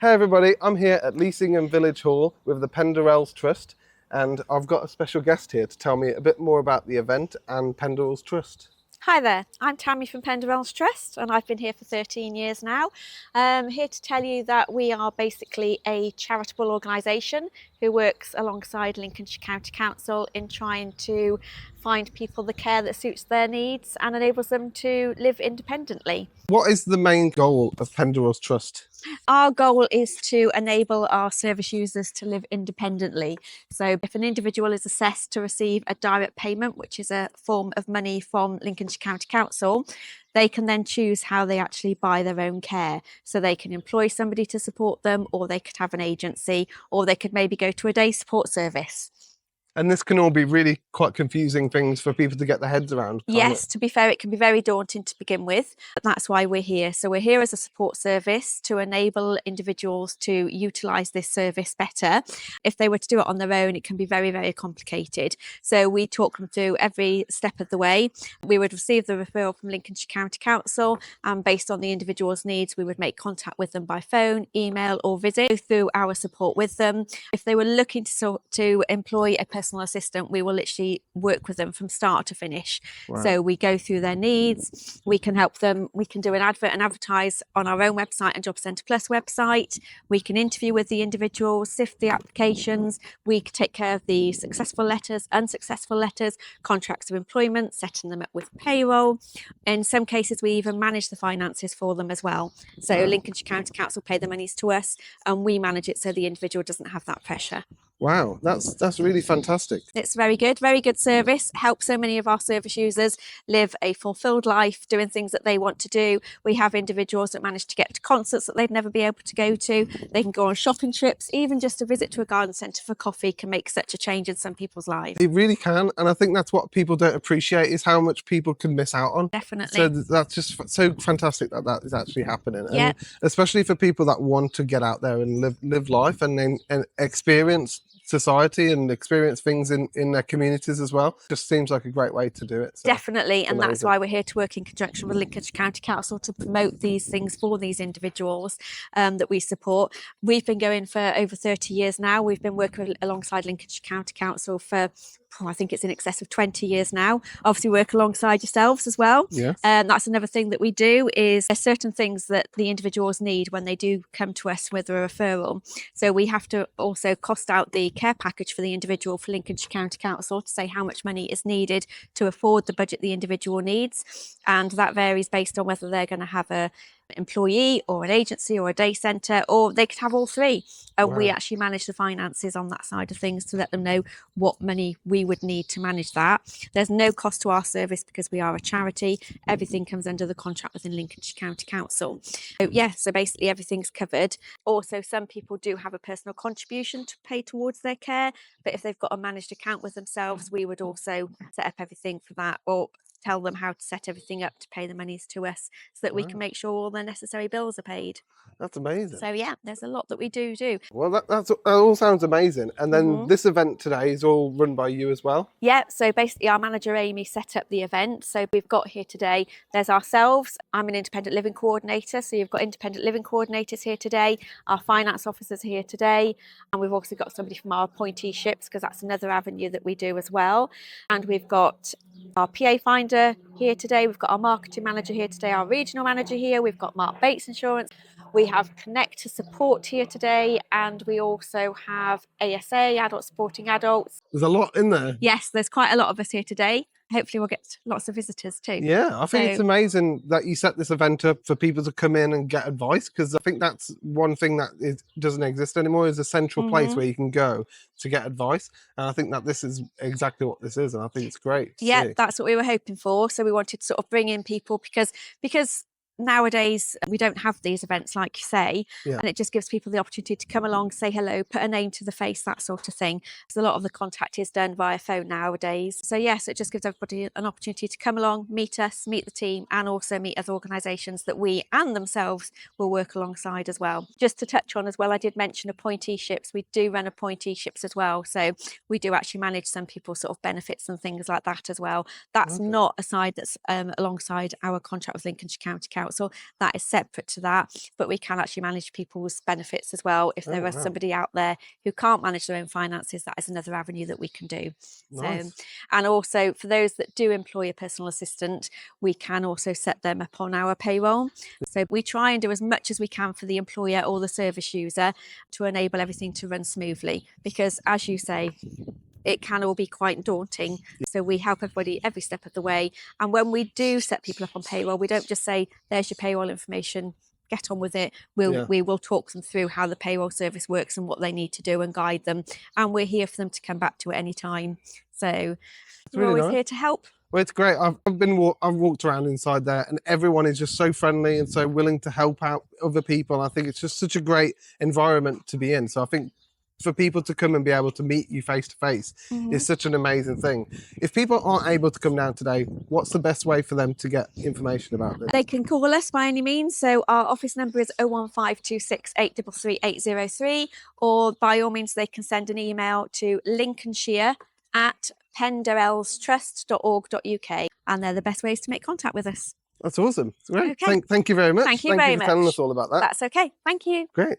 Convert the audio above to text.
Hey everybody, I'm here at Leasingham Village Hall with the Penderels Trust, and I've got a special guest here to tell me a bit more about the event and Penderels Trust. Hi there, I'm Tammy from Penderels Trust and I've been here for 13 years now. Here to tell you that we are basically a charitable organisation who works alongside Lincolnshire County Council in trying to find people the care that suits their needs and enables them to live independently. What is the main goal of Penderels Trust? Our goal is to enable our service users to live independently. So if an individual is assessed to receive a direct payment, which is a form of money from Lincolnshire County Council, they can then choose how they actually buy their own care. So they can employ somebody to support them, or they could have an agency, or they could maybe go to a day support service. And this can all be really quite confusing things for people to get their heads around. Yes, to be fair, it can be very daunting to begin with, but that's why we're here. So we're here as a support service to enable individuals to utilise this service better. If they were to do it on their own, it can be very, very complicated. So we talk them through every step of the way. We would receive the referral from Lincolnshire County Council, and based on the individual's needs, we would make contact with them by phone, email or visit, go through our support with them. If they were looking to employ a personal assistant, we will literally work with them from start to finish. Wow. So we go through their needs, we can help them, we can do an advert and advertise on our own website and Job Centre Plus website, we can interview with the individuals, sift the applications, we can take care of the successful letters, unsuccessful letters, contracts of employment, setting them up with payroll. In some cases we even manage the finances for them as well. So wow. Lincolnshire County Council pay the monies to us and we manage it so the individual doesn't have that pressure. Wow, that's really fantastic. It's very good service. Helps so many of our service users live a fulfilled life, doing things that they want to do. We have individuals that manage to get to concerts that they'd never be able to go to. They can go on shopping trips. Even just a visit to a garden centre for coffee can make such a change in some people's lives. It really can, and I think that's what people don't appreciate is how much people can miss out on. Definitely. So that's just so fantastic that that is actually happening. Yeah. And especially for people that want to get out there and live life and experience society and experience things in their communities as well. Just seems like a great way to do it. So definitely, and that's why we're here to work in conjunction with Lincolnshire County Council to promote these things for these individuals that we support. We've been going for over 30 years now. We've been working alongside Lincolnshire County Council for I think it's in excess of 20 years now. Obviously work alongside yourselves as well. Yes. That's another thing that we do is there's certain things that the individuals need when they do come to us with a referral. So we have to also cost out the care package for the individual for Lincolnshire County Council to say how much money is needed to afford the budget the individual needs. And that varies based on whether they're going to have a employee or an agency or a day centre, or they could have all three, and wow. We actually manage the finances on that side of things to let them know what money we would need to manage that. There's no cost to our service because we are a charity. Everything comes under the contract within Lincolnshire County Council. So yeah, so basically everything's covered. Also, some people do have a personal contribution to pay towards their care, but if they've got a managed account with themselves, we would also set up everything for that, or tell them how to set everything up to pay the monies to us so that we can make sure all the necessary bills are paid. That's amazing. So yeah, there's a lot that we do. Well, that all sounds amazing. And then this event today is all run by you as well? Yeah, so basically our manager Amy set up the event. So we've got here today, there's ourselves, I'm an independent living coordinator, so you've got independent living coordinators here today, our finance officers here today, and we've also got somebody from our appointeeships because that's another avenue that we do as well. And we've got our PA finder here today, we've got our marketing manager here today, our regional manager here, we've got Mark Bates Insurance, we have Connect to Support here today, and we also have ASA, Adults Supporting Adults. There's a lot in there. Yes, there's quite a lot of us here today. Hopefully we'll get lots of visitors too. Yeah, I think it's amazing that you set this event up for people to come in and get advice, because I think that's one thing that doesn't exist anymore, is a central place where you can go to get advice. And I think that this is exactly what this is, and I think it's great. Yeah, that's what we were hoping for. So we wanted to sort of bring in people because nowadays we don't have these events like you say, and it just gives people the opportunity to come along, say hello, put a name to the face, that sort of thing. So a lot of the contact is done via phone nowadays. So yes, it just gives everybody an opportunity to come along, meet us, meet the team, and also meet other organisations that we and themselves will work alongside as well. Just to touch on as well, I did mention appointeeships. We do run appointeeships as well, so we do actually manage some people's sort of benefits and things like that as well. That's not a side that's alongside our contract with Lincolnshire County Council. council. That is separate to that, but we can actually manage people's benefits as well. If there is somebody out there who can't manage their own finances, that is another avenue that we can do. Nice. So, and also for those that do employ a personal assistant, we can also set them up on our payroll. So we try and do as much as we can for the employer or the service user to enable everything to run smoothly, because as you say, it can all be quite daunting. So we help everybody every step of the way. And when we do set people up on payroll, we don't just say, there's your payroll information, get on with it. We will talk them through how the payroll service works and what they need to do and guide them. And we're here for them to come back to at any time. So we're always here to help. Well, it's great. I've walked around inside there, and everyone is just so friendly and so willing to help out other people. I think it's just such a great environment to be in. So I think for people to come and be able to meet you face to face is such an amazing thing. If people aren't able to come down today, what's the best way for them to get information about this? They can call us by any means. So our office number is 01526 833 803, or by all means they can send an email to lincolnshire@penderelstrust.org.uk, and they're the best ways to make contact with us. That's awesome. Great. Okay. Thank you very much. Thank you very for telling us all about that. That's okay. Thank you. Great.